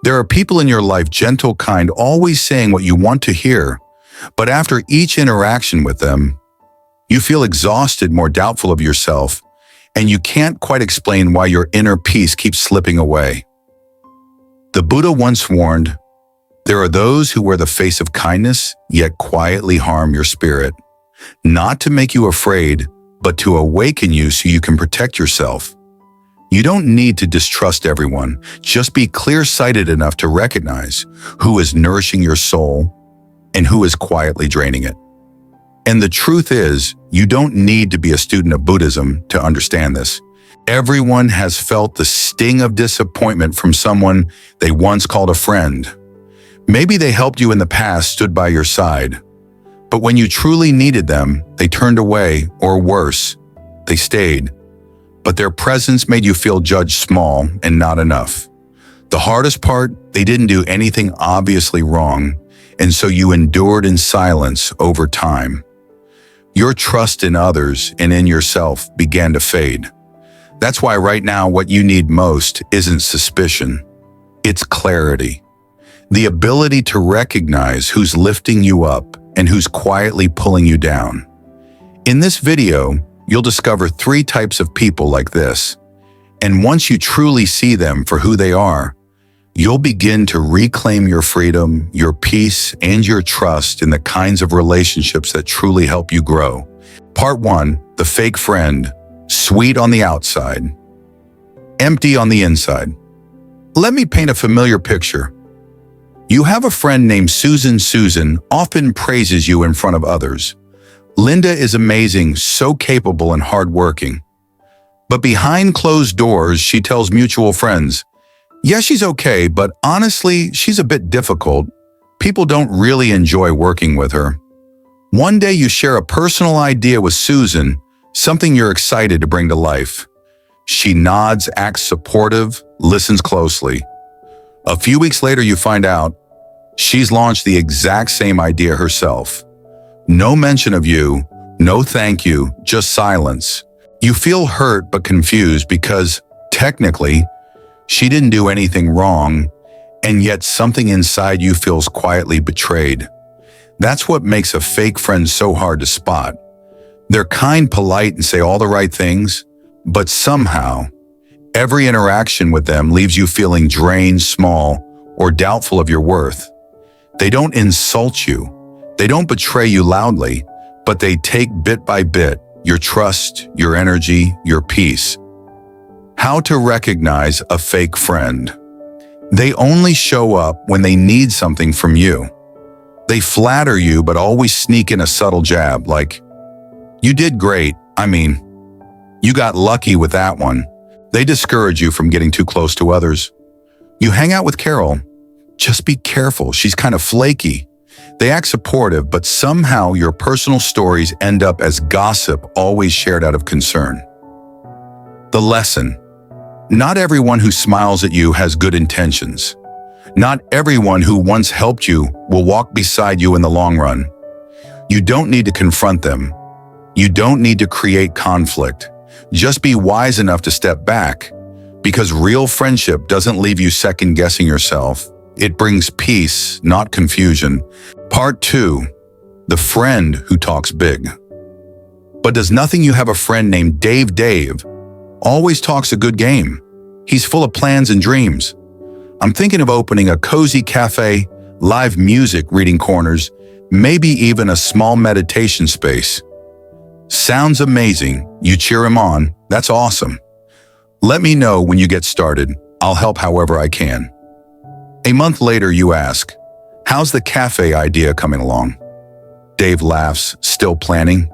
There are people in your life, gentle, kind, always saying what you want to hear, but after each interaction with them, you feel exhausted, more doubtful of yourself, and you can't quite explain why your inner peace keeps slipping away. The Buddha once warned, there are those who wear the face of kindness, yet quietly harm your spirit, not to make you afraid, but to awaken you so you can protect yourself. You don't need to distrust everyone, just be clear-sighted enough to recognize who is nourishing your soul and who is quietly draining it. And the truth is, you don't need to be a student of Buddhism to understand this. Everyone has felt the sting of disappointment from someone they once called a friend. Maybe they helped you in the past, stood by your side. But when you truly needed them, they turned away, or worse, they stayed. But their presence made you feel judged, small, and not enough. The hardest part, they didn't do anything obviously wrong, and so you endured in silence over time. Your trust in others and in yourself began to fade. That's why right now what you need most isn't suspicion, it's clarity. The ability to recognize who's lifting you up and who's quietly pulling you down. In this video, you'll discover 3 types of people like this. And once you truly see them for who they are, you'll begin to reclaim your freedom, your peace, and your trust in the kinds of relationships that truly help you grow. Part 1, the fake friend, sweet on the outside, empty on the inside. Let me paint a familiar picture. You have a friend named Susan. Susan often praises you in front of others. Linda is amazing, so capable and hardworking. But behind closed doors, she tells mutual friends, yeah, she's okay, but honestly, she's a bit difficult. People don't really enjoy working with her. One day you share a personal idea with Susan, something you're excited to bring to life. She nods, acts supportive, listens closely. A few weeks later, you find out she's launched the exact same idea herself. No mention of you, no thank you, just silence. You feel hurt but confused because, technically, she didn't do anything wrong, and yet something inside you feels quietly betrayed. That's what makes a fake friend so hard to spot. They're kind, polite, and say all the right things, but somehow, every interaction with them leaves you feeling drained, small, or doubtful of your worth. They don't insult you. They don't betray you loudly, but they take bit by bit your trust, your energy, your peace. How to recognize a fake friend. They only show up when they need something from you. They flatter you but always sneak in a subtle jab like, you did great, you got lucky with that one. They discourage you from getting too close to others. You hang out with Carol. Just be careful, she's kind of flaky. They act supportive, but somehow your personal stories end up as gossip, always shared out of concern. The lesson. Not everyone who smiles at you has good intentions. Not everyone who once helped you will walk beside you in the long run. You don't need to confront them. You don't need to create conflict. Just be wise enough to step back, because real friendship doesn't leave you second-guessing yourself. It brings peace, not confusion. Part 2, the friend who talks big. But does nothing you have a friend named Dave. Dave always talks a good game. He's full of plans and dreams. I'm thinking of opening a cozy cafe, live music, reading corners, maybe even a small meditation space. Sounds amazing. You cheer him on. That's awesome. Let me know when you get started. I'll help however I can. A month later, you ask, how's the cafe idea coming along? Dave laughs, still planning,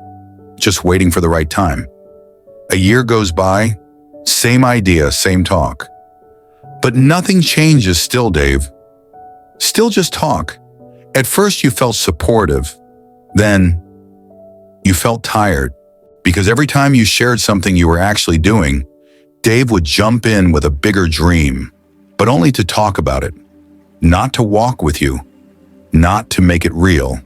just waiting for the right time. A year goes by, same idea, same talk. But nothing changes still, Dave. Still just talk. At first you felt supportive, then you felt tired, because every time you shared something you were actually doing, Dave would jump in with a bigger dream, but only to talk about it, not to walk with you, not to make it real.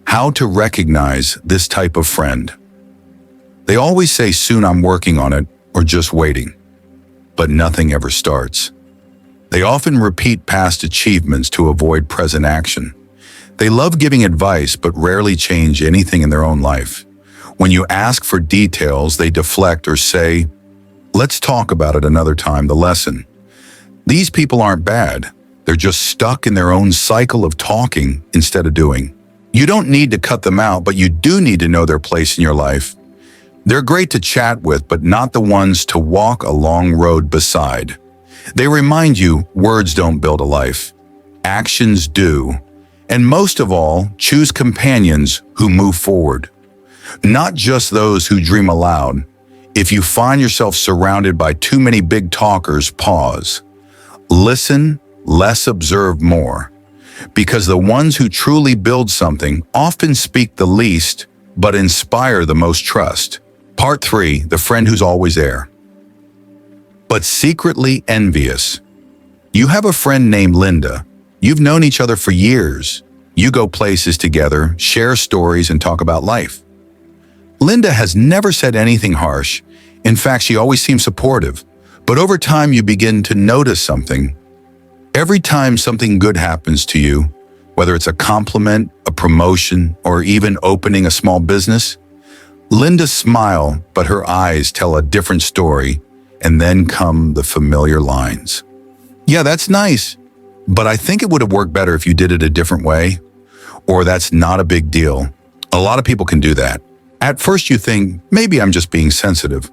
How to recognize this type of friend. They always say, soon, I'm working on it, or just waiting, but nothing ever starts. They often repeat past achievements to avoid present action. They love giving advice but rarely change anything in their own life. When you ask for details, they deflect or say, "Let's talk about it another time." The lesson: these people aren't bad. They're just stuck in their own cycle of talking instead of doing. You don't need to cut them out, but you do need to know their place in your life. They're great to chat with, but not the ones to walk a long road beside. They remind you words don't build a life. Actions do. And most of all, choose companions who move forward. Not just those who dream aloud. If you find yourself surrounded by too many big talkers, pause. Listen, less, observe more. Because the ones who truly build something often speak the least, but inspire the most trust. Part 3, the friend who's always there, but secretly envious. You have a friend named Linda. You've known each other for years. You go places together, share stories, and talk about life. Linda has never said anything harsh. In fact, she always seems supportive. But over time, you begin to notice something. Every time something good happens to you, whether it's a compliment, a promotion, or even opening a small business, Linda smiles, but her eyes tell a different story, and then come the familiar lines. "Yeah, that's nice, but I think it would have worked better if you did it a different way," or "That's not a big deal." A lot of people can do that. At first you think, maybe I'm just being sensitive,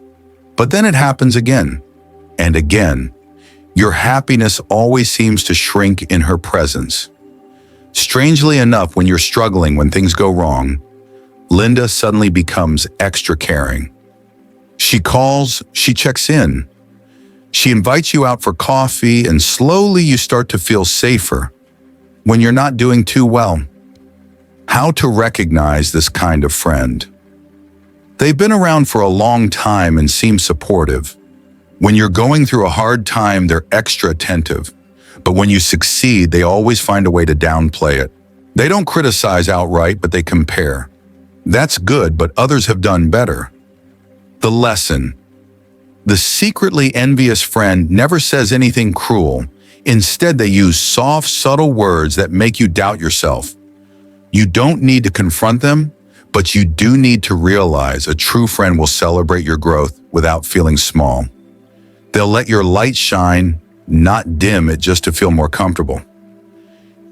but then it happens again and again. Your happiness always seems to shrink in her presence. Strangely enough, when you're struggling, when things go wrong, Linda suddenly becomes extra caring. She calls, she checks in. She invites you out for coffee, and slowly you start to feel safer when you're not doing too well. How to recognize this kind of friend? They've been around for a long time and seem supportive. When you're going through a hard time, they're extra attentive. But when you succeed, they always find a way to downplay it. They don't criticize outright, but they compare. That's good, but others have done better. The lesson: the secretly envious friend never says anything cruel. Instead, they use soft, subtle words that make you doubt yourself. You don't need to confront them, but you do need to realize a true friend will celebrate your growth without feeling small. They'll let your light shine, not dim it just to feel more comfortable.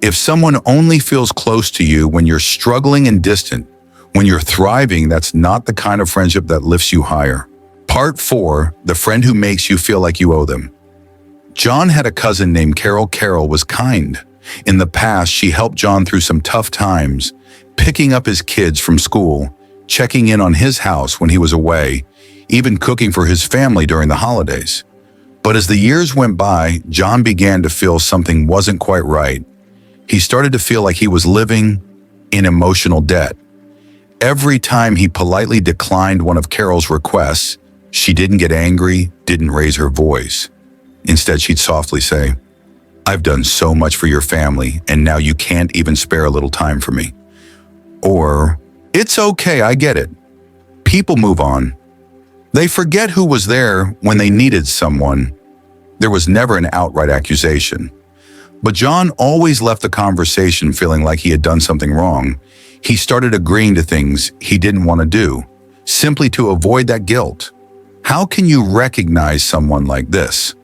If someone only feels close to you when you're struggling and distant, when you're thriving, that's not the kind of friendship that lifts you higher. Part 4, the friend who makes you feel like you owe them. John had a cousin named Carol. Carol was kind. In the past, she helped John through some tough times, picking up his kids from school, checking in on his house when he was away, even cooking for his family during the holidays. But as the years went by, John began to feel something wasn't quite right. He started to feel like he was living in emotional debt. Every time he politely declined one of Carol's requests, she didn't get angry, didn't raise her voice. Instead, she'd softly say, "I've done so much for your family, and now you can't even spare a little time for me." Or, "It's okay, I get it." People move on. They forget who was there when they needed someone. There was never an outright accusation. But John always left the conversation feeling like he had done something wrong. He started agreeing to things he didn't want to do, simply to avoid that guilt. How can you recognize someone like this?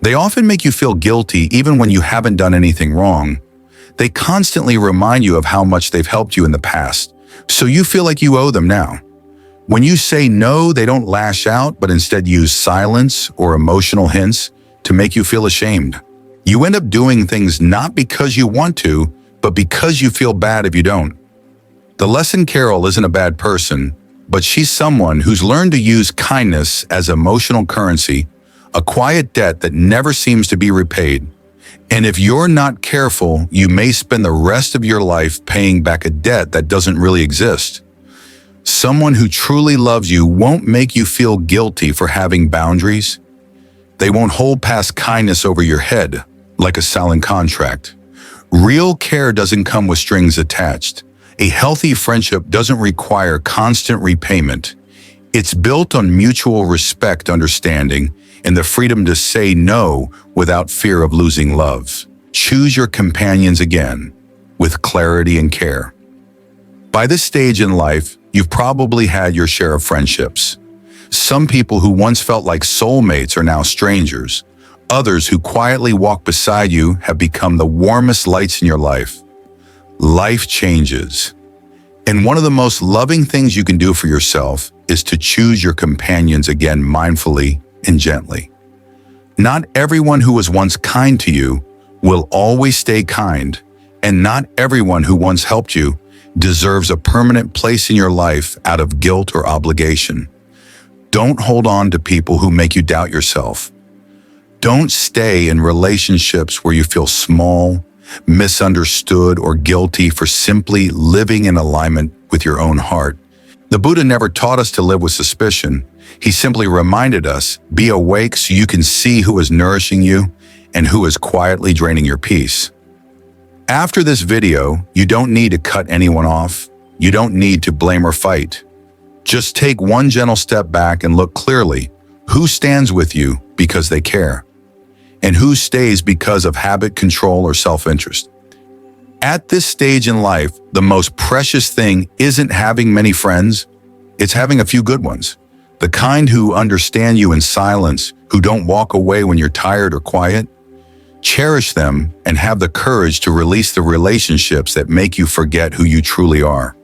They often make you feel guilty even when you haven't done anything wrong. They constantly remind you of how much they've helped you in the past, so you feel like you owe them now. When you say no, they don't lash out, but instead use silence or emotional hints to make you feel ashamed. You end up doing things not because you want to, but because you feel bad if you don't. The lesson: Carol isn't a bad person, but she's someone who's learned to use kindness as emotional currency, a quiet debt that never seems to be repaid. And if you're not careful, you may spend the rest of your life paying back a debt that doesn't really exist. Someone who truly loves you won't make you feel guilty for having boundaries. They won't hold past kindness over your head like a silent contract. Real care doesn't come with strings attached. A healthy friendship doesn't require constant repayment. It's built on mutual respect, understanding, and the freedom to say no without fear of losing love. Choose your companions again, with clarity and care. By this stage in life, you've probably had your share of friendships. Some people who once felt like soulmates are now strangers. Others who quietly walk beside you have become the warmest lights in your life. Life changes. And one of the most loving things you can do for yourself is to choose your companions again mindfully and gently. Not everyone who was once kind to you will always stay kind, and not everyone who once helped you deserves a permanent place in your life out of guilt or obligation. Don't hold on to people who make you doubt yourself. Don't stay in relationships where you feel small, misunderstood, or guilty for simply living in alignment with your own heart. The Buddha never taught us to live with suspicion. He simply reminded us, be awake so you can see who is nourishing you and who is quietly draining your peace. After this video, you don't need to cut anyone off. You don't need to blame or fight. Just take one gentle step back and look clearly who stands with you because they care, and who stays because of habit, control, or self-interest. At this stage in life, the most precious thing isn't having many friends, it's having a few good ones. The kind who understand you in silence, who don't walk away when you're tired or quiet. Cherish them and have the courage to release the relationships that make you forget who you truly are.